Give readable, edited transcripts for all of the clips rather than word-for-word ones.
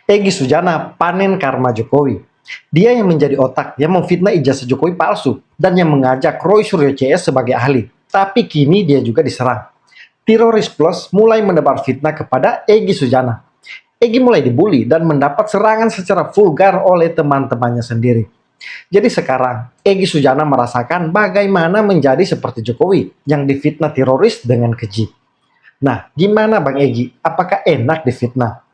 Egy Sujana panen karma Jokowi. Dia yang menjadi otak yang memfitnah ijazah Jokowi palsu dan yang mengajak Roy Suryo CS sebagai ahli. Tapi kini dia juga diserang. Teroris Plus mulai menebar fitnah kepada Egy Sujana. Egy mulai dibully dan mendapat serangan secara vulgar oleh teman-temannya sendiri. Jadi sekarang, Egy Sujana merasakan bagaimana menjadi seperti Jokowi yang difitnah teroris dengan keji. Nah, gimana Bang Egy? Apakah enak difitnah?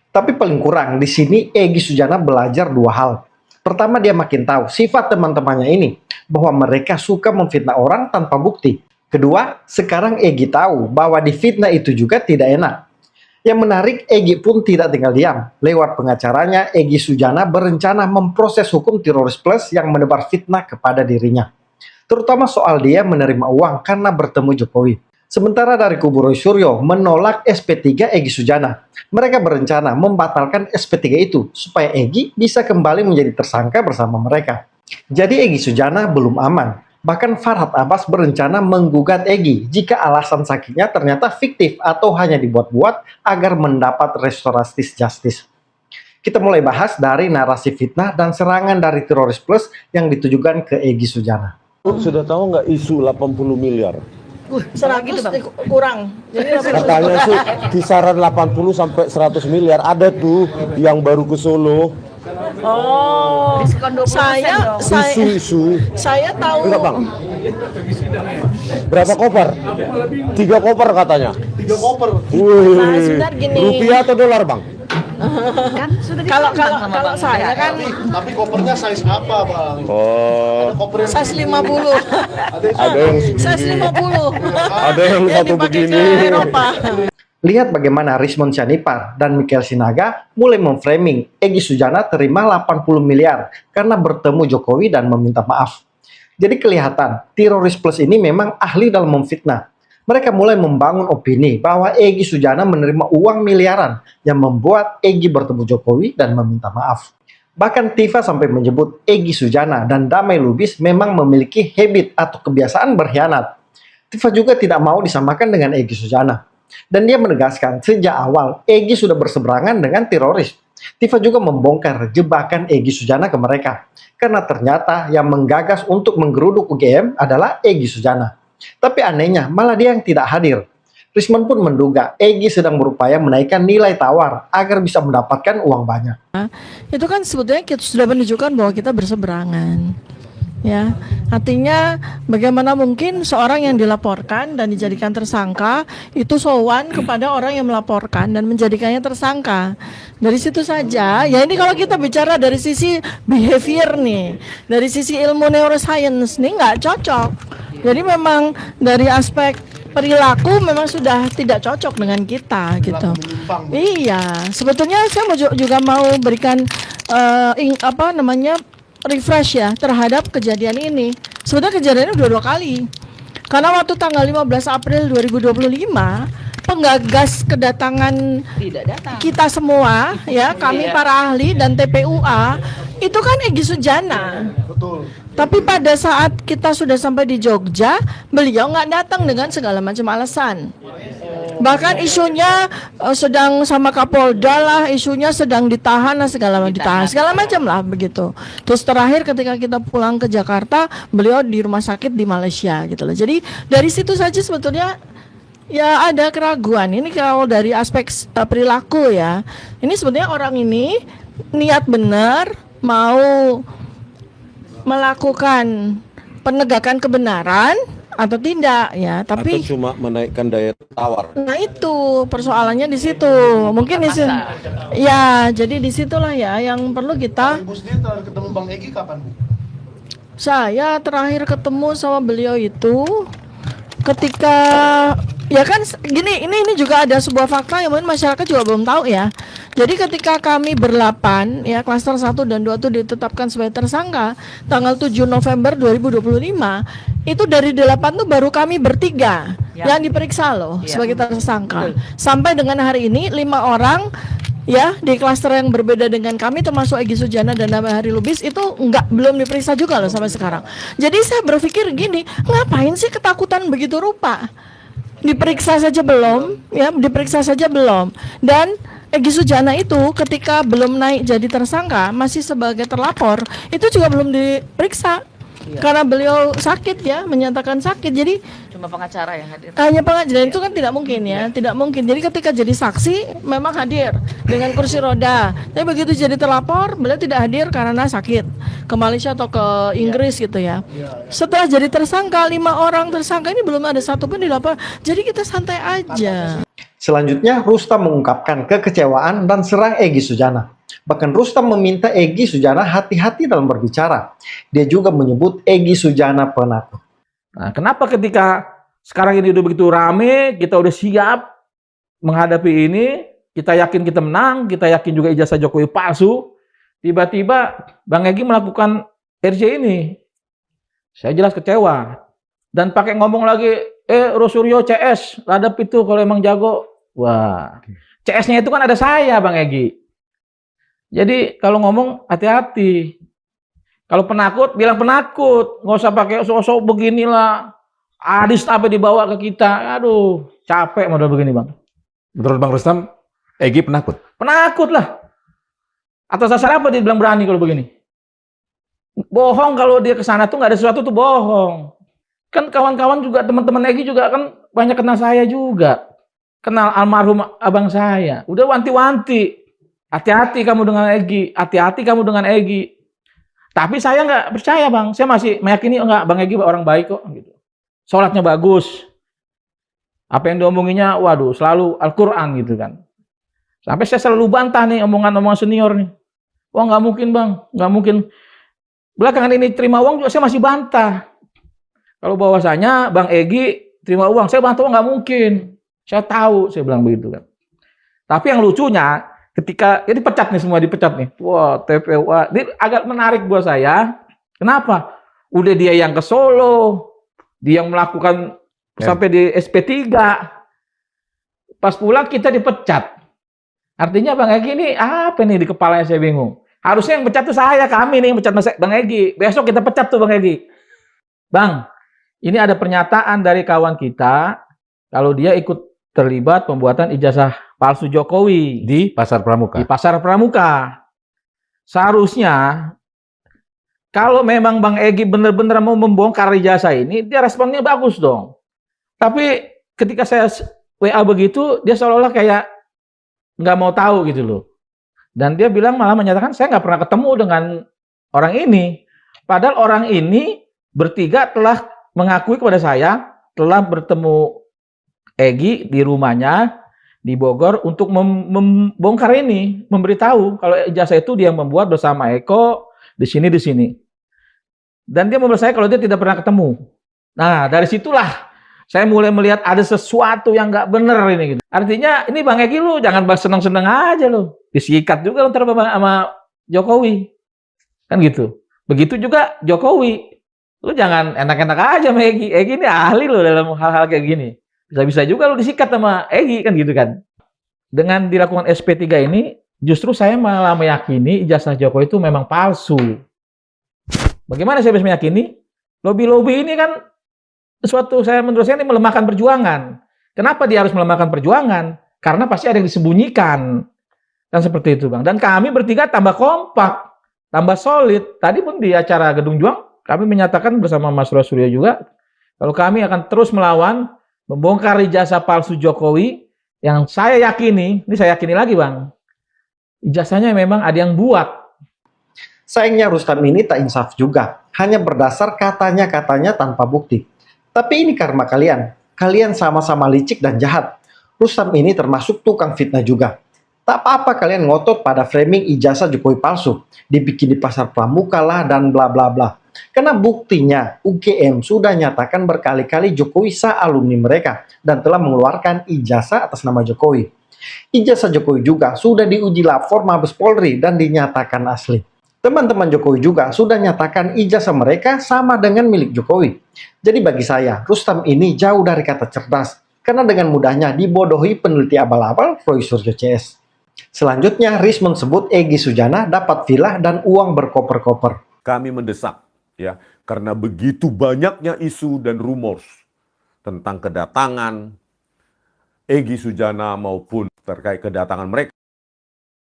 Tapi paling kurang di sini Egy Sujana belajar dua hal. Pertama, dia makin tahu sifat teman-temannya ini, bahwa mereka suka memfitnah orang tanpa bukti. Kedua, sekarang Egy tahu bahwa difitnah itu juga tidak enak. Yang menarik, Egy pun tidak tinggal diam. Lewat pengacaranya, Egy Sujana berencana memproses hukum Teroris Plus yang menebar fitnah kepada dirinya. Terutama soal dia menerima uang karena bertemu Jokowi. Sementara dari kubu Roy Suryo menolak SP3 Egy Sujana. Mereka berencana membatalkan SP3 itu supaya Egy bisa kembali menjadi tersangka bersama mereka. Jadi Egy Sujana belum aman. Bahkan Farhad Abbas berencana menggugat Egy jika alasan sakitnya ternyata fiktif atau hanya dibuat-buat agar mendapat restoratif justice. Kita mulai bahas dari narasi fitnah dan serangan dari Teroris Plus yang ditujukan ke Egy Sujana. Sudah tahu nggak isu 80 miliar? 100 gitu, kurang. Jadi Katanya sih kisaran 80 sampai 100 miliar. Ada tuh yang baru ke Solo. oh, Diskon 20% dong. Isu-isu. saya tahu. Enggak bang? Berapa koper? 3 koper katanya. 3 koper. Wih. Nah, sebentar gini. Rupiah atau dolar bang? Kan sudah Kalau ditantang sama kalau Bang saya Indra. kan Tapi kopernya size apa, Bang? Oh. Koper yang size 50. Ada yang Size segini. 50. Ada yang satu dipakai begini. ke Eropa. Lihat bagaimana Rismond Syanipar dan Michael Sinaga mulai memframing Egy Sujana terima 80 miliar karena bertemu Jokowi dan meminta maaf. Jadi kelihatan Teroris Plus ini memang ahli dalam memfitnah. Mereka mulai membangun opini bahwa Egy Sujana menerima uang miliaran yang membuat Egy bertemu Jokowi dan meminta maaf. Bahkan Tifa sampai menyebut Egy Sujana dan Damai Lubis memang memiliki habit atau kebiasaan berkhianat. Tifa juga tidak mau disamakan dengan Egy Sujana. Dan dia menegaskan sejak awal Egy sudah berseberangan dengan teroris. Tifa juga membongkar jebakan Egy Sujana ke mereka. Karena ternyata yang menggagas untuk menggeruduk UGM adalah Egy Sujana. Tapi anehnya malah dia yang tidak hadir. Rismond pun menduga Egy sedang berupaya menaikkan nilai tawar agar bisa mendapatkan uang banyak. Itu kan sebetulnya kita sudah menunjukkan bahwa kita berseberangan. Ya, artinya bagaimana mungkin seorang yang dilaporkan dan dijadikan tersangka itu sowan kepada orang yang melaporkan dan menjadikannya tersangka. Dari situ saja, ya ini kalau kita bicara dari sisi behavior nih, dari sisi ilmu neuroscience nih nggak cocok. Jadi memang dari aspek perilaku memang sudah tidak cocok dengan kita gitu. Iya, sebetulnya saya juga mau berikan refresh ya terhadap kejadian ini. Sebetulnya kejadiannya dua kali. Karena waktu tanggal 15 April 2025 penggagas kedatangan Tidak datang. kita semua ya, kami Iya. para ahli dan TPUA itu kan Egy Sujana. Betul. Tapi pada saat kita sudah sampai di Jogja, beliau nggak datang dengan segala macam alasan. Bahkan isunya sedang sama Kapolda lah, isunya sedang ditahan lah, segala macam lah begitu. Terus terakhir ketika kita pulang ke Jakarta, beliau di rumah sakit di Malaysia gitu loh. Jadi dari situ saja sebetulnya ya ada keraguan. Ini kalau dari aspek perilaku ya. Ini sebetulnya orang ini niat benar mau melakukan penegakan kebenaran atau tidak ya, tapi Atau cuma menaikkan daya tawar. nah itu persoalannya di situ. Mungkin di situ. Ya, jadi disitulah ya yang perlu kita. Ibu sendiri terakhir ketemu Bang Egy kapan, Bu? Saya terakhir ketemu sama beliau itu ketika ya kan gini, ini juga ada sebuah fakta yang mungkin masyarakat juga belum tahu ya. Jadi ketika kami berlapan ya, klaster 1 dan 2 itu ditetapkan sebagai tersangka tanggal 7 November 2025, itu dari 8 tuh baru kami bertiga yang diperiksa loh sebagai tersangka. Sampai dengan hari ini 5 orang ya di klaster yang berbeda dengan kami termasuk Egy Sujana dan Damai Lubis itu belum diperiksa juga loh sampai sekarang. Jadi saya berpikir gini, ngapain sih ketakutan begitu rupa? Diperiksa saja belum, ya diperiksa saja belum. Dan Egy Sujana itu ketika belum naik jadi tersangka, masih sebagai terlapor, itu juga belum diperiksa. Karena beliau sakit ya, menyatakan sakit. Jadi Cuma pengacara yang hadir. hanya pengajian itu kan tidak mungkin ya, tidak mungkin. Jadi ketika jadi saksi memang hadir dengan kursi roda. Tapi begitu jadi terlapor, beliau tidak hadir karena sakit ke Malaysia atau ke Inggris gitu ya. Setelah jadi tersangka, 5 orang tersangka ini belum ada satupun dilapor. Jadi kita santai aja. Selanjutnya, Rustam mengungkapkan kekecewaan dan serang Egy Sujana. Bahkan Rustam meminta Egy Sujana hati-hati dalam berbicara. Dia juga menyebut Egy Sujana penakut. Nah, kenapa ketika sekarang ini udah begitu rame, kita udah siap menghadapi ini, kita yakin kita menang, kita yakin juga ijazah Jokowi palsu, tiba-tiba Bang Egy melakukan RJ ini. Saya jelas kecewa. Dan pakai ngomong lagi, Rosuryo CS, hadap itu kalau emang jago. Wah, CS-nya itu kan ada saya, Bang Egy. Jadi kalau ngomong hati-hati. Kalau penakut, bilang penakut. Nggak usah pakai sosok beginilah. Adis apa dibawa ke kita. Aduh, capek model begini, Bang. Menurut Bang Rustam, Egy penakut. Penakut lah. Atas dasar apa dia bilang berani kalau begini? Bohong kalau dia ke sana tuh nggak ada sesuatu tuh bohong. Kan kawan-kawan juga, teman-teman Egy juga kan banyak kenal saya juga. Kenal almarhum abang saya. Udah wanti-wanti. Hati-hati kamu dengan Egy, hati-hati kamu dengan Egy. Tapi saya nggak percaya, Bang. Saya masih meyakini enggak, Bang Egy orang baik kok. Gitu. Sholatnya bagus. Apa yang diomonginya, waduh, selalu Al-Quran gitu kan. Sampai saya selalu bantah nih omongan-omongan senior nih. Wah nggak mungkin, Bang, nggak mungkin. Belakangan ini terima uang juga saya masih bantah. Kalau bahwasanya Bang Egy terima uang, saya bantah nggak mungkin. Saya tahu, saya bilang begitu kan. Tapi yang lucunya, ketika ya dipecat nih, semua dipecat nih. Wah, TPUA. Ini agak menarik buat saya. Kenapa? Udah dia yang ke Solo, dia yang melakukan sampai di SP3. Pas pulang kita dipecat. Artinya Bang Egy ini apa nih di kepalanya, saya bingung. Harusnya yang pecat tuh saya, kami nih yang pecat Bang Egy. Besok kita pecat tuh Bang Egy. Bang, ini ada pernyataan dari kawan kita kalau dia ikut terlibat pembuatan ijazah palsu Jokowi Di Pasar Pramuka. di Pasar Pramuka. Seharusnya kalau memang Bang Egy benar-benar mau membongkar ijazah ini, dia responnya bagus dong. Tapi ketika saya WA begitu, dia seolah-olah kayak nggak mau tahu gitu loh. Dan dia bilang malah menyatakan saya nggak pernah ketemu dengan orang ini. Padahal orang ini bertiga telah mengakui kepada saya telah bertemu Egy di rumahnya di Bogor untuk membongkar ini, memberitahu kalau ijazah itu dia membuat bersama Eko di sini. Dan dia memberitahu saya kalau dia tidak pernah ketemu. Nah, dari situlah saya mulai melihat ada sesuatu yang nggak benar ini gitu. Artinya ini Bang Egy lu jangan seneng-seneng aja lu. Disikat juga lu ntar sama Jokowi. Kan gitu. Begitu juga Jokowi. Lu jangan enak-enak aja sama Egy. Egy ini ahli lu dalam hal-hal kayak gini. Bisa-bisa juga lu disikat sama Egy kan gitu kan. Dengan dilakukan SP3 ini, justru saya malah meyakini ijazah Jokowi itu memang palsu. Bagaimana saya bisa meyakini? Lobby-lobby ini kan menurut saya ini melemahkan perjuangan. Kenapa dia harus melemahkan perjuangan? Karena pasti ada yang disembunyikan. Kan seperti itu, Bang. Dan kami bertiga tambah kompak, tambah solid. Tadi pun di acara Gedung Juang, kami menyatakan bersama Mas Rosuryo juga, kalau kami akan terus melawan, membongkar ijazah palsu Jokowi, yang saya yakini, ini saya yakini lagi, Bang, ijazahnya memang ada yang buat. Sayangnya Rustam ini tak insaf juga, hanya berdasar katanya-katanya tanpa bukti. Tapi ini karma kalian. Kalian sama-sama licik dan jahat. Rustam ini termasuk tukang fitnah juga. Tak apa-apa kalian ngotot pada framing ijazah Jokowi palsu. Dibikin di Pasar Pramuka lah dan bla bla bla. Karena buktinya UGM sudah nyatakan berkali-kali Jokowi sah alumni mereka dan telah mengeluarkan ijazah atas nama Jokowi. Ijazah Jokowi juga sudah diuji lapor Mabes Polri dan dinyatakan asli. Teman-teman Jokowi juga sudah nyatakan ijazah mereka sama dengan milik Jokowi. Jadi bagi saya, Rustam ini jauh dari kata cerdas, karena dengan mudahnya dibodohi peneliti abal-abal Roy Suryo CS. Selanjutnya, Rismond sebut Egy Sujana dapat villa dan uang berkoper-koper. Kami mendesak, ya, karena begitu banyaknya isu dan rumors tentang kedatangan Egy Sujana maupun terkait kedatangan mereka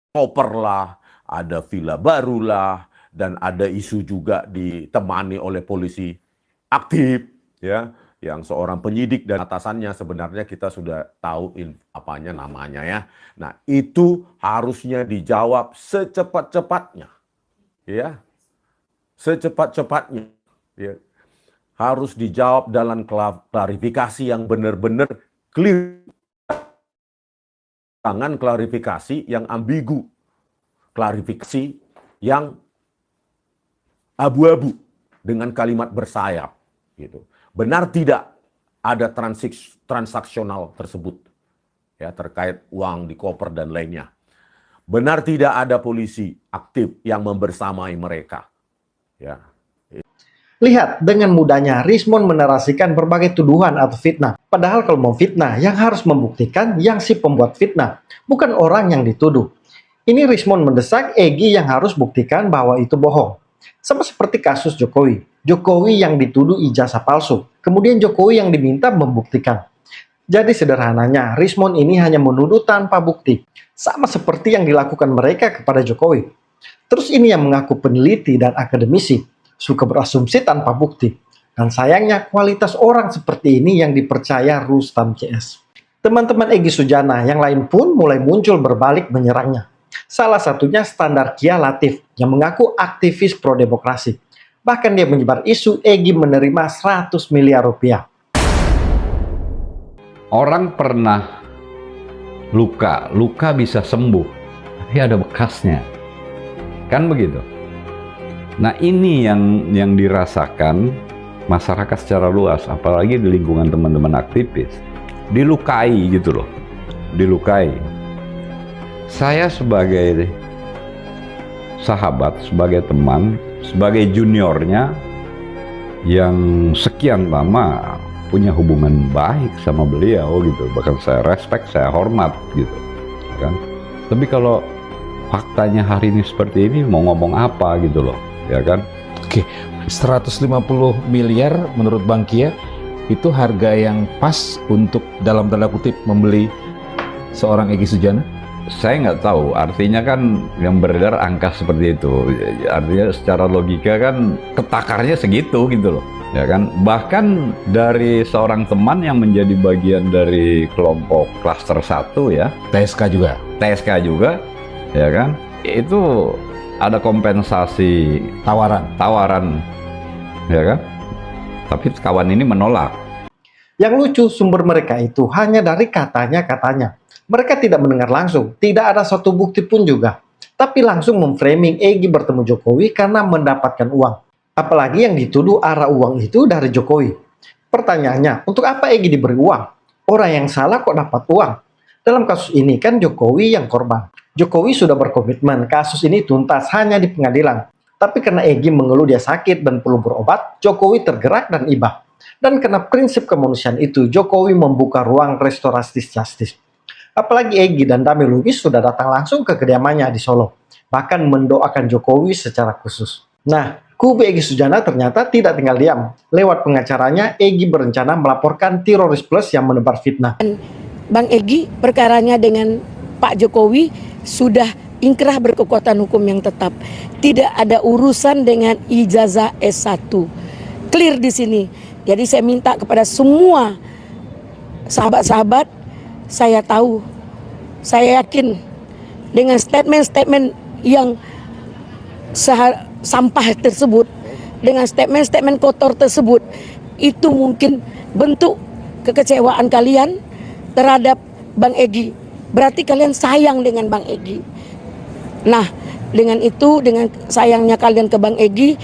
koper lah, ada villa baru lah, dan ada isu juga ditemani oleh polisi aktif, ya, yang seorang penyidik dan atasannya sebenarnya kita sudah tahu apanya namanya ya. Nah, itu harusnya dijawab secepat-cepatnya, ya, secepat-cepatnya, ya. Harus dijawab dalam klarifikasi yang benar-benar clear. Jangan klarifikasi yang ambigu, klarifikasi yang abu-abu dengan kalimat bersayap, gitu. Benar tidak ada transaksional tersebut, ya, terkait uang di koper dan lainnya. Benar tidak ada polisi aktif yang membersamai mereka, ya. Lihat, dengan mudahnya Rismond menarasikan berbagai tuduhan atau fitnah. Padahal kalau mau fitnah, yang harus membuktikan yang si pembuat fitnah, bukan orang yang dituduh. Ini Rismond mendesak Egy yang harus buktikan bahwa itu bohong. Sama seperti kasus Jokowi. Jokowi yang dituduh ijazah palsu. Kemudian Jokowi yang diminta membuktikan. Jadi sederhananya, Rismond ini hanya menuduh tanpa bukti. Sama seperti yang dilakukan mereka kepada Jokowi. Terus ini yang mengaku peneliti dan akademisi. Suka berasumsi tanpa bukti. Dan sayangnya kualitas orang seperti ini yang dipercaya Rustam CS. Teman-teman Egy Sujana yang lain pun mulai muncul berbalik menyerangnya. Salah satunya Standar Kia Latif yang mengaku aktivis pro-demokrasi. Bahkan dia menyebar isu Egy menerima 100 miliar rupiah. Orang pernah luka bisa sembuh, tapi ada bekasnya. Kan begitu? Nah, ini yang dirasakan masyarakat secara luas, apalagi di lingkungan teman-teman aktivis. Dilukai gitu loh, dilukai. Saya sebagai sahabat, sebagai teman, sebagai juniornya yang sekian lama punya hubungan baik sama beliau gitu, bahkan saya respect, saya hormat gitu, kan. Tapi kalau faktanya hari ini seperti ini, mau ngomong apa gitu loh, ya kan? Oke, 150 miliar menurut Bang Kia itu harga yang pas untuk dalam tanda kutip membeli seorang Egy Sujana? Saya nggak tahu, artinya kan yang beredar angka seperti itu. Artinya secara logika kan ketakarnya segitu gitu loh, ya kan? Bahkan dari seorang teman yang menjadi bagian dari kelompok klaster 1 ya, TSK juga, ya kan? Itu ada kompensasi tawaran, ya kan? Tapi kawan ini menolak. Yang lucu, sumber mereka itu hanya dari katanya-katanya. Mereka tidak mendengar langsung, tidak ada satu bukti pun juga. Tapi langsung memframing Egy bertemu Jokowi karena mendapatkan uang. Apalagi yang dituduh arah uang itu dari Jokowi. Pertanyaannya, untuk apa Egy diberi uang? Orang yang salah kok dapat uang? Dalam kasus ini kan Jokowi yang korban. Jokowi sudah berkomitmen kasus ini tuntas hanya di pengadilan. Tapi karena Egy mengeluh dia sakit dan perlu berobat, Jokowi tergerak dan ibah. Dan karena prinsip kemanusiaan itu, Jokowi membuka ruang restoratif justice. Apalagi Egy dan Dami Lubis sudah datang langsung ke kediamannya di Solo. Bahkan mendoakan Jokowi secara khusus. Nah, kubu Egy Sujana ternyata tidak tinggal diam. Lewat pengacaranya, Egy berencana melaporkan teroris plus yang menebar fitnah. Bang Egy perkaranya dengan Pak Jokowi sudah ingkrah berkekuatan hukum yang tetap. Tidak ada urusan dengan ijazah S1. Clear di sini. Jadi saya minta kepada semua sahabat-sahabat, saya tahu, saya yakin dengan statement-statement yang sampah tersebut, dengan statement-statement kotor tersebut, itu mungkin bentuk kekecewaan kalian terhadap Bang Egy. Berarti kalian sayang dengan Bang Egy. Nah, dengan itu, dengan sayangnya kalian ke Bang Egy,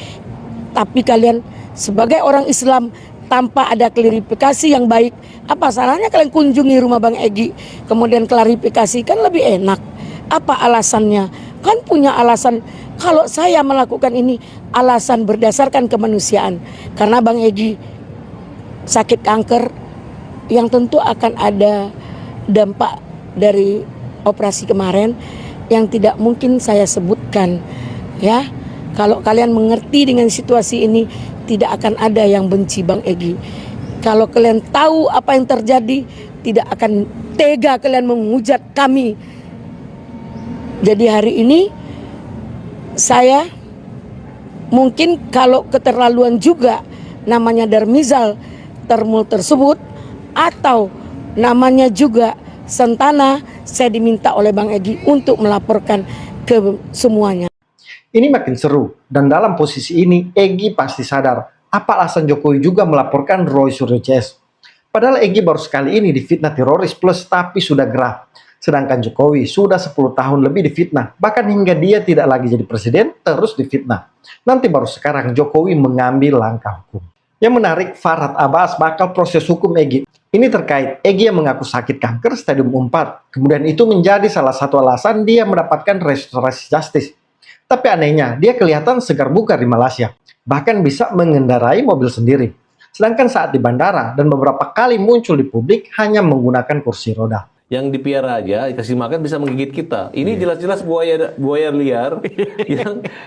tapi kalian sebagai orang Islam tanpa ada klarifikasi yang baik, apa salahnya kalian kunjungi rumah Bang Egy, kemudian klarifikasi, kan lebih enak. Apa alasannya? Kan punya alasan. Kalau saya melakukan ini, alasan berdasarkan kemanusiaan. Karena Bang Egy sakit kanker, yang tentu akan ada dampak dari operasi kemarin yang tidak mungkin saya sebutkan, ya. Kalau kalian mengerti dengan situasi ini, tidak akan ada yang benci Bang Egy. Kalau kalian tahu apa yang terjadi, tidak akan tega kalian menghujat kami Jadi hari ini saya mungkin kalau keterlaluan juga namanya Darmizal Termul tersebut, atau namanya juga Sentana, saya diminta oleh Bang Egy untuk melaporkan ke semuanya. Ini makin seru, dan dalam posisi ini Egy pasti sadar apa alasan Jokowi juga melaporkan Roy Suryo CS. Padahal Egy baru sekali ini difitnah teroris plus tapi sudah gerah. Sedangkan Jokowi sudah 10 tahun lebih difitnah, bahkan hingga dia tidak lagi jadi presiden terus difitnah. Nanti baru sekarang Jokowi mengambil langkah hukum. Yang menarik, Farhad Abbas bakal proses hukum Egy. Ini terkait Egy yang mengaku sakit kanker stadium 4. Kemudian itu menjadi salah satu alasan dia mendapatkan restorasi justice. Tapi anehnya, dia kelihatan segar bugar di Malaysia. Bahkan bisa mengendarai mobil sendiri. Sedangkan saat di bandara dan beberapa kali muncul di publik hanya menggunakan kursi roda. Yang dipiara aja, dikasih makan bisa menggigit kita. Ini jelas-jelas buaya liar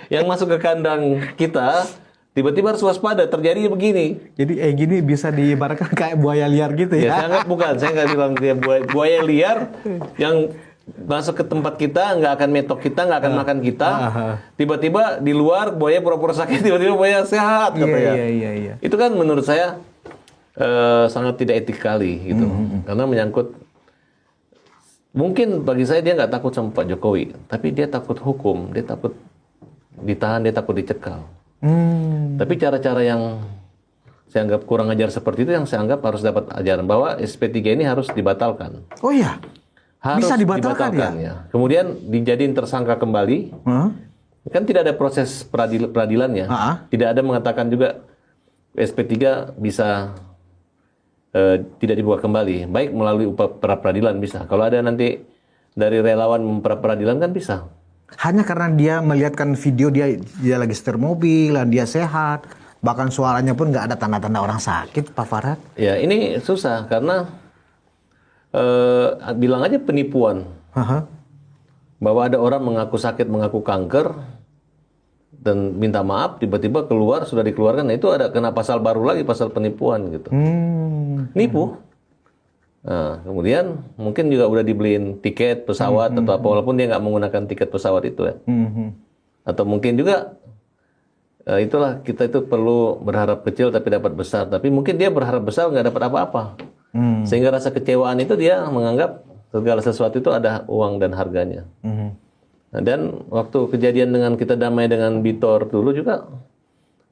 yang masuk ke kandang kita. Tiba-tiba harus waspada, terjadi begini. Jadi gini bisa diibaratkan kayak buaya liar gitu Ya, ya. saya anggap bukan. Saya nggak bilang dia buaya liar yang masuk ke tempat kita, nggak akan metok kita, nggak akan makan kita. Tiba-tiba di luar buaya pura-pura sakit, tiba-tiba buaya sehat katanya. Iya. Itu kan menurut saya sangat tidak etik kali gitu. Karena menyangkut, mungkin bagi saya dia nggak takut sama Pak Jokowi, tapi dia takut hukum, dia takut ditahan, dia takut dicekal. Tapi cara-cara yang saya anggap kurang ajar seperti itu yang saya anggap harus dapat ajaran bahwa SP3 ini harus dibatalkan. Oh iya. Harus Bisa dibatalkan ya. Kemudian dijadiin tersangka kembali. Kan tidak ada proses peradilannya. Tidak ada mengatakan juga SP3 bisa tidak dibuka kembali. Baik melalui pra peradilan bisa. Kalau ada nanti dari relawan pra peradilan kan bisa. Hanya karena dia melihatkan video dia lagi setir mobil, dia sehat, bahkan suaranya pun nggak ada tanda-tanda orang sakit, Pak Farhad. Ya ini susah karena bilang aja penipuan. Bahwa ada orang mengaku sakit, mengaku kanker, dan minta maaf, tiba-tiba keluar, sudah dikeluarkan. Nah itu ada kena pasal baru lagi, pasal penipuan gitu. Nipu. Nah, kemudian mungkin juga udah dibeliin tiket pesawat atau apa, walaupun dia nggak menggunakan tiket pesawat itu ya. Atau mungkin juga itulah, kita itu perlu berharap kecil tapi dapat besar. Tapi mungkin dia berharap besar nggak dapat apa-apa. Sehingga rasa kecewaan itu dia menganggap segala sesuatu itu ada uang dan harganya. Nah, dan waktu kejadian dengan kita damai dengan Bitor dulu juga,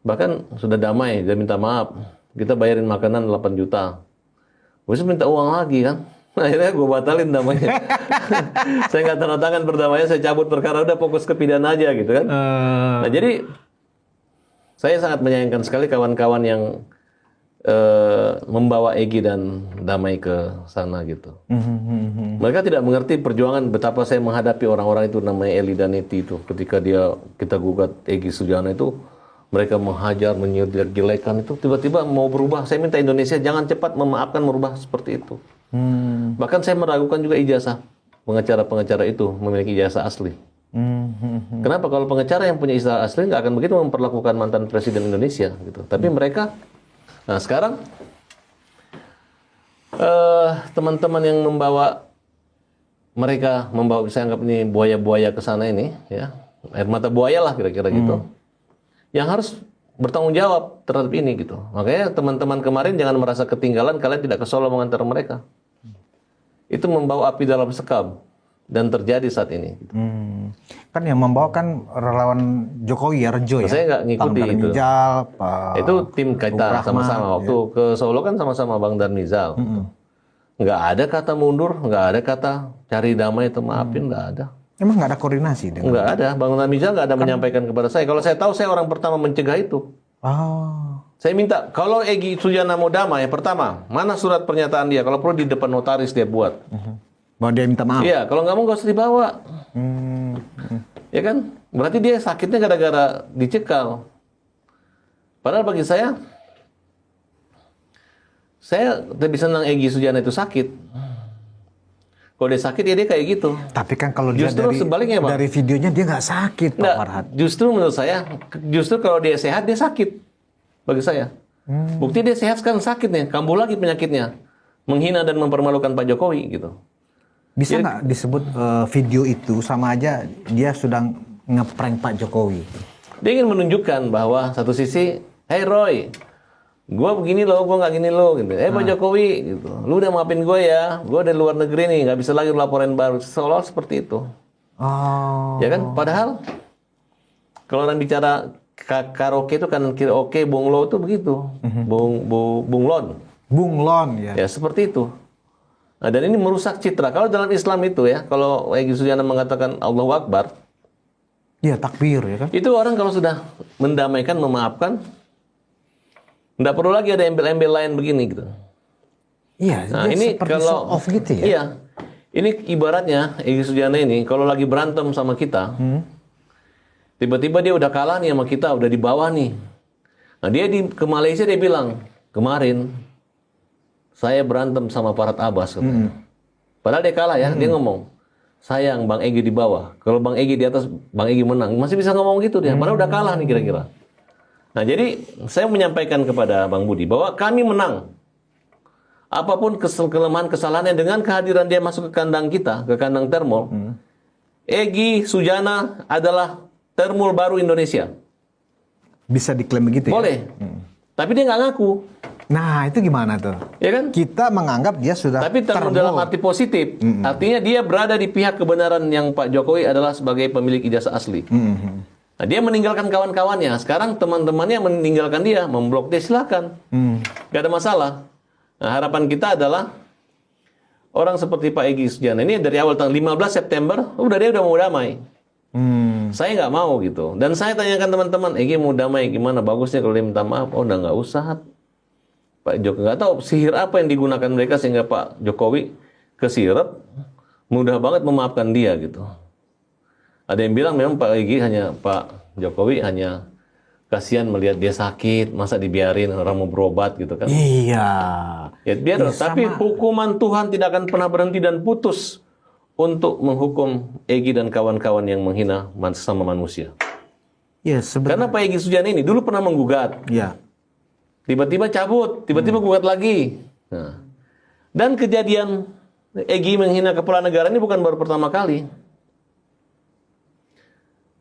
bahkan sudah damai, dia minta maaf. Kita bayarin makanan 8 juta. Gue minta uang lagi kan. Akhirnya gue batalin damainya. Saya nggak tanda tangan perdamaian, saya cabut perkara, udah fokus ke pidana aja gitu kan. Nah jadi saya sangat menyayangkan sekali kawan-kawan yang membawa Egy dan Damai ke sana gitu. Mereka tidak mengerti perjuangan betapa saya menghadapi orang-orang itu namanya Eli dan Neti itu. Ketika kita gugat Egy Sujana itu, mereka menghajar, menjelek-jelekan itu, tiba-tiba mau berubah. Saya minta Indonesia jangan cepat memaafkan, merubah seperti itu. Bahkan saya meragukan juga ijazah pengacara-pengacara itu memiliki ijazah asli. Kenapa? Kalau pengacara yang punya ijazah asli nggak akan begitu memperlakukan mantan presiden Indonesia gitu. Tapi mereka, nah sekarang teman-teman yang mereka membawa, saya anggap ini buaya-buaya ke sana ini, ya air mata buaya lah kira-kira gitu. Yang harus bertanggung jawab terhadap ini gitu. Makanya teman-teman kemarin jangan merasa ketinggalan, kalian tidak ke Solo mengantar mereka. Itu membawa api dalam sekam dan terjadi saat ini. Gitu. Kan yang membawa kan relawan Jokowi ya, Rejo ya. Saya nggak ngikuti Bang itu. Darmizal, Itu tim kita Rahman, sama-sama. Waktu ke Solo kan sama-sama Bang Darmizal. Nggak ada kata mundur, nggak ada kata cari damai atau maafin, nggak ada. Emang nggak ada koordinasi dengan? Nggak ada. Bang Darmizal nggak ada menyampaikan kepada saya. Kalau saya tahu, saya orang pertama mencegah itu. Saya minta, kalau Egy Sujana mau damai, pertama, mana surat pernyataan dia? Kalau perlu di depan notaris dia buat. Bahwa dia minta maaf? Iya, kalau nggak mau nggak usah dibawa. Ya kan? Berarti dia sakitnya gara-gara dicekal. Padahal bagi saya lebih senang Egy Sujana itu sakit. Kalau dia sakit ya dia kayak gitu. Tapi kan kalau dia justru sebaliknya, Bang. dari videonya dia nggak sakit, Pak Farhad. Justru menurut saya, kalau dia sehat dia sakit. Bagi saya. Bukti dia sehat sekarang sakit nih, kambuh lagi penyakitnya. Menghina dan mempermalukan Pak Jokowi gitu. Bisa nggak disebut video itu sama aja dia sudah ngeprank Pak Jokowi? Dia ingin menunjukkan bahwa satu sisi, hey Roy, gue begini loh, gue nggak gini loh, gitu. Pak Jokowi, gitu. Lu udah maafin gue ya, gue dari luar negeri nih, nggak bisa lagi laporan baru, seolah seperti itu. Oh. Ya kan? Padahal kalau orang bicara karaoke itu kan karaoke bunglo itu begitu, bunglon. Bunglon ya. Ya seperti itu. Nah, dan ini merusak citra. Kalau dalam Islam itu ya, kalau Egy Sujana mengatakan Allahu Akbar, Iya, takbir ya kan. itu orang kalau sudah mendamaikan, memaafkan, nggak perlu lagi ada embel-embel lain begini gitu. Iya, Nah, dia ini seperti kalau show off gitu ya. Iya. Ini ibaratnya Egy Sujana ini kalau lagi berantem sama kita, tiba-tiba dia udah kalah nih sama kita, udah di bawah nih. Nah, dia ke Malaysia dia bilang, "Kemarin saya berantem sama Farhad Abbas," katanya. Padahal dia kalah ya, dia ngomong, "Sayang Bang Egy di bawah. Kalau Bang Egy di atas, Bang Egy menang." Masih bisa ngomong gitu dia, padahal udah kalah nih kira-kira. Nah, jadi saya menyampaikan kepada Bang Budi bahwa kami menang. Apapun kelemahan kesalahannya, dengan kehadiran dia masuk ke kandang kita, ke kandang Termol, Egy Sujana adalah Termol baru Indonesia. Bisa diklaim begitu ya? Boleh. Tapi dia nggak ngaku. Nah, itu gimana tuh? Ya kan? Kita menganggap dia sudah Tapi Termol dalam arti positif. Artinya dia berada di pihak kebenaran yang Pak Jokowi adalah sebagai pemilik ijazah asli. Nah, dia meninggalkan kawan-kawannya. Sekarang teman-temannya meninggalkan dia, memblok dia, silakan. Gak ada masalah. Nah, harapan kita adalah orang seperti Pak Egy Sujana ini dari awal tahun 15 September, dia udah mau damai. Saya nggak mau gitu. Dan saya tanyakan teman-teman, Egy mau damai gimana? Bagusnya kalau dia minta maaf. Oh, udah nggak usah. Pak Jokowi nggak tahu sihir apa yang digunakan mereka sehingga Pak Jokowi kesirep, mudah banget memaafkan dia gitu. Ada yang bilang memang Pak Jokowi hanya kasihan melihat dia sakit, masa dibiarin orang mau berobat gitu kan? Iya. Ya biar, tapi hukuman Tuhan tidak akan pernah berhenti dan putus untuk menghukum Egy dan kawan-kawan yang menghina sesama manusia. Iya, sebenarnya. Karena Pak Egy Sujana ini dulu pernah menggugat. Iya. Tiba-tiba cabut, tiba-tiba gugat lagi. Nah, dan kejadian Egy menghina kepala negara ini bukan baru pertama kali.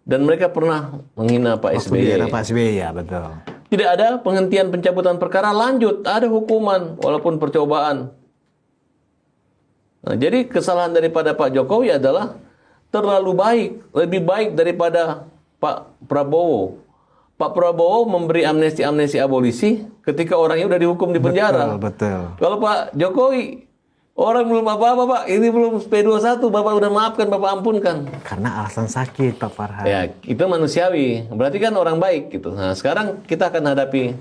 Dan mereka pernah menghina Pak SBY. Pak SBY, ya betul. Tidak ada penghentian pencabutan perkara, lanjut, ada hukuman walaupun percobaan. Nah, jadi kesalahan daripada Pak Jokowi adalah terlalu baik, lebih baik daripada Pak Prabowo. Pak Prabowo memberi amnesti abolisi ketika orangnya udah dihukum di penjara. Betul. Kalau Pak Jokowi, orang belum apa-apa Pak, ini belum P21, Bapak udah maafkan, Bapak ampunkan. Karena alasan sakit Pak Farhad. Ya, itu manusiawi. Berarti kan orang baik gitu. Nah, sekarang kita akan hadapi.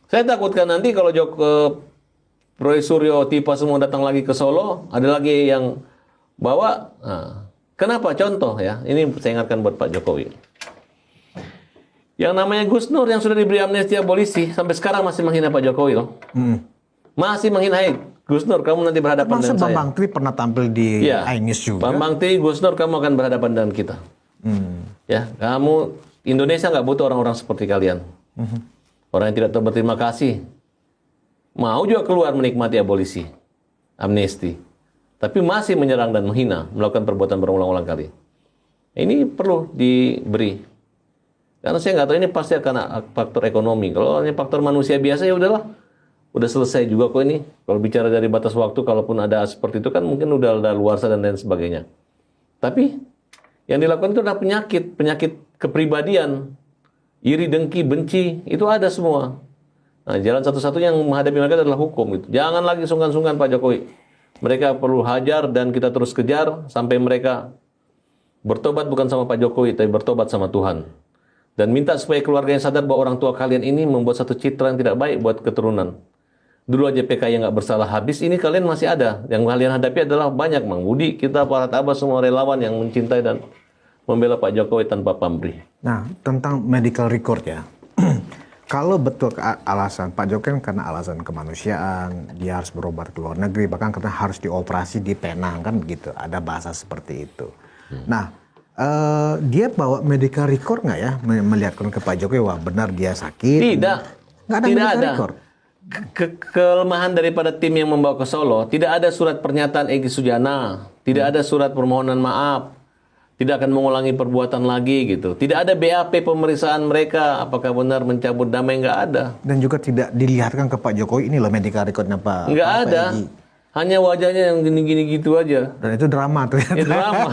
Saya takutkan nanti kalau Roy Suryo Tipa semua datang lagi ke Solo, ada lagi yang bawa. Nah, kenapa? Contoh ya, ini saya ingatkan buat Pak Jokowi. Yang namanya Gus Nur yang sudah diberi amnesti abolisi sampai sekarang masih menghina Pak Jokowi loh. Masih menghina. Gus Nur, kamu nanti berhadapan dengan saya. Bambang Tri pernah tampil di iNews juga. Bambang Tri, Gus Nur, kamu akan berhadapan dengan kita. Ya, kamu Indonesia nggak butuh orang-orang seperti kalian. Orang yang tidak tahu berterima kasih. Mau juga keluar menikmati abolisi, amnesti. Tapi masih menyerang dan menghina, melakukan perbuatan berulang-ulang kali. Ini perlu diberi. Karena saya nggak tahu ini pasti akan faktor ekonomi. Kalau hanya faktor manusia biasa ya udahlah. Udah selesai juga kok ini. Kalau bicara dari batas waktu, kalaupun ada seperti itu kan mungkin udah luarsa dan lain sebagainya. Tapi yang dilakukan itu adalah penyakit kepribadian. Iri, dengki, benci, itu ada semua. Nah, jalan satu-satunya yang menghadapi mereka adalah hukum. Gitu. Jangan lagi sungkan-sungkan Pak Jokowi. Mereka perlu hajar dan kita terus kejar sampai mereka bertobat bukan sama Pak Jokowi, tapi bertobat sama Tuhan. Dan minta supaya keluarganya sadar bahwa orang tua kalian ini membuat satu citra yang tidak baik buat keturunan. Dulu aja PKI yang nggak bersalah habis, ini kalian masih ada. Yang kalian hadapi adalah banyak, Bang Budi, kita, Farhad Abbas, semua relawan yang mencintai dan membela Pak Jokowi tanpa pamrih. Nah, tentang medical record ya. Kalau betul alasan Pak Jokowi karena alasan kemanusiaan, dia harus berobat ke luar negeri, bahkan karena harus dioperasi di Penang, kan begitu. Ada bahasa seperti itu. Nah, dia bawa medical record nggak ya? Melihatkan ke Pak Jokowi, wah benar dia sakit. Tidak. Nggak ada Tidak medical ada. record. Kelemahan daripada tim yang membawa ke Solo, tidak ada surat pernyataan Egy Sujana Tidak ada surat permohonan maaf. Tidak akan mengulangi perbuatan lagi gitu. Tidak ada BAP pemeriksaan mereka apakah benar mencabut damai, nggak ada. Dan juga tidak dilihatkan ke Pak Jokowi, ini loh medical recordnya Pak. Nggak Pak ada. Egy. Hanya wajahnya yang gini-gini gitu aja. Dan itu drama tuh. Ya drama.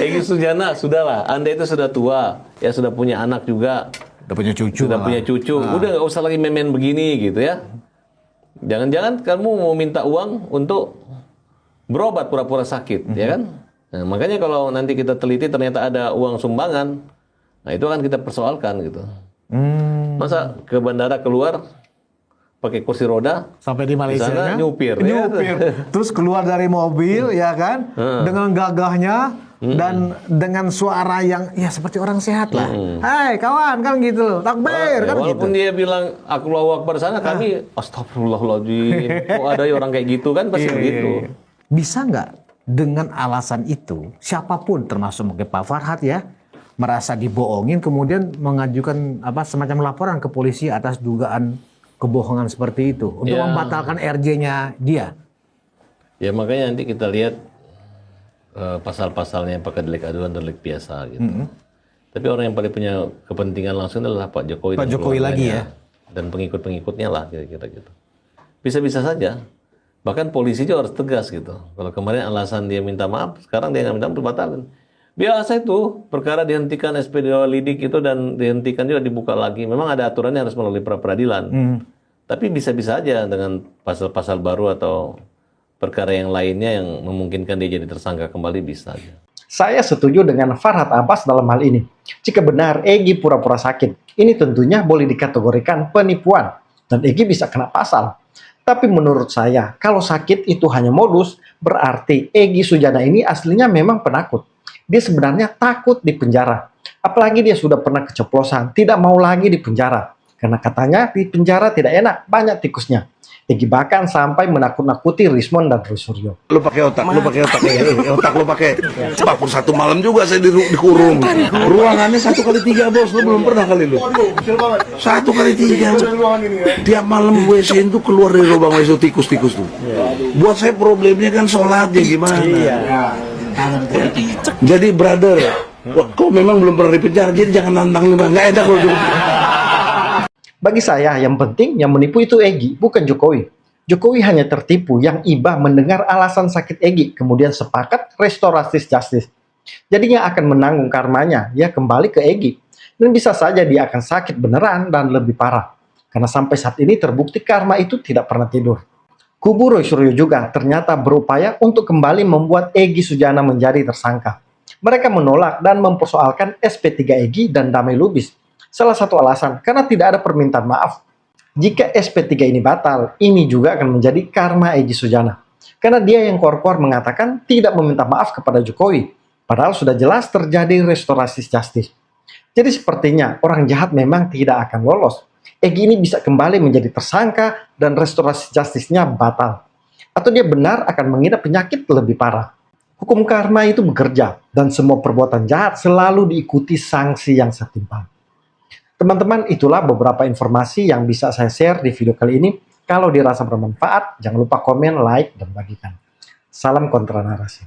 Egy Sujana, sudahlah. Anda itu sudah tua, ya sudah punya anak juga, Udah punya cucu. sudah punya cucu. Udah nggak usah lagi main-main begini gitu ya. Jangan-jangan kamu mau minta uang untuk berobat pura-pura sakit, ya kan? Nah, makanya kalau nanti kita teliti ternyata ada uang sumbangan, nah itu akan kita persoalkan gitu. Masa ke bandara keluar pakai kursi roda, Sampai di Malaysia sana kan? nyupir, ya. Nyupir. Terus keluar dari mobil ya kan, dengan gagahnya dan dengan suara yang ya seperti orang sehat lah. Hai kawan, kan gitu loh, takbir kan gitu. walaupun dia bilang Allahu Akbar sana, kami astagfirullahaladzim. Kok ada orang kayak gitu kan, pasti begitu. Bisa nggak dengan alasan itu siapapun termasuk mungkin Pak Farhad ya merasa dibohongin kemudian mengajukan semacam laporan ke polisi atas dugaan kebohongan seperti itu untuk Ya. membatalkan RJ-nya dia? Ya makanya nanti kita lihat pasal-pasalnya, apakah delik aduan, delik biasa gitu. Tapi orang yang paling punya kepentingan langsung adalah Pak Jokowi. Pak dan Jokowi lagi keluarganya. Dan pengikut-pengikutnya lah kira-kira gitu. Bisa-bisa saja. Bahkan polisi juga harus tegas gitu. Kalau kemarin alasan dia minta maaf, sekarang dia nggak minta maaf, dibatalkan. Biasa itu, perkara dihentikan SPD lidik itu dan dihentikan juga dibuka lagi. Memang ada aturannya harus melalui pra-peradilan. Tapi bisa-bisa aja dengan pasal-pasal baru atau perkara yang lainnya yang memungkinkan dia jadi tersangka kembali, bisa aja. Saya setuju dengan Farhad Abbas dalam hal ini. Jika benar Egy pura-pura sakit, ini tentunya boleh dikategorikan penipuan dan Egy bisa kena pasal. Tapi menurut saya, kalau sakit itu hanya modus, berarti Egy Sujana ini aslinya memang penakut. Dia sebenarnya takut di penjara. Apalagi dia sudah pernah keceplosan, tidak mau lagi di penjara. Karena katanya di penjara tidak enak, banyak tikusnya. Egy bahkan sampai menakut-nakuti Rismon dan Roy Suryo. Lu pakai otak, otak lu pakai. 41 malam juga saya dikurung. Ruangannya 1x3 bos, lu belum pernah kali lu. 1x3. Tiap malam WC itu keluar dari lubang WC tikus-tikus tuh. Buat saya problemnya kan sholatnya gimana. Jadi brother, kok memang belum pernah di penjara, jadi jangan nantang nih, nggak enak kalau Bagi saya, yang penting yang menipu itu Egy, bukan Jokowi. Jokowi hanya tertipu yang iba mendengar alasan sakit Egy, kemudian sepakat restoratif justice. Jadinya akan menanggung karmanya, ya kembali ke Egy. Dan bisa saja dia akan sakit beneran dan lebih parah. Karena sampai saat ini terbukti karma itu tidak pernah tidur. Kubu Roy Suryo juga ternyata berupaya untuk kembali membuat Egy Sujana menjadi tersangka. Mereka menolak dan mempersoalkan SP3 Egy dan Damai Lubis. Salah satu alasan, karena tidak ada permintaan maaf. Jika SP3 ini batal, ini juga akan menjadi karma Egy Sujana. Karena dia yang keluar mengatakan tidak meminta maaf kepada Jokowi. Padahal sudah jelas terjadi restorasi justice. Jadi sepertinya orang jahat memang tidak akan lolos. Egy ini bisa kembali menjadi tersangka dan restorasi justice-nya batal. Atau dia benar akan mengidap penyakit lebih parah. Hukum karma itu bekerja dan semua perbuatan jahat selalu diikuti sanksi yang setimpal. Teman-teman, itulah beberapa informasi yang bisa saya share di video kali ini. Kalau dirasa bermanfaat, jangan lupa komen, like, dan bagikan. Salam kontra narasi.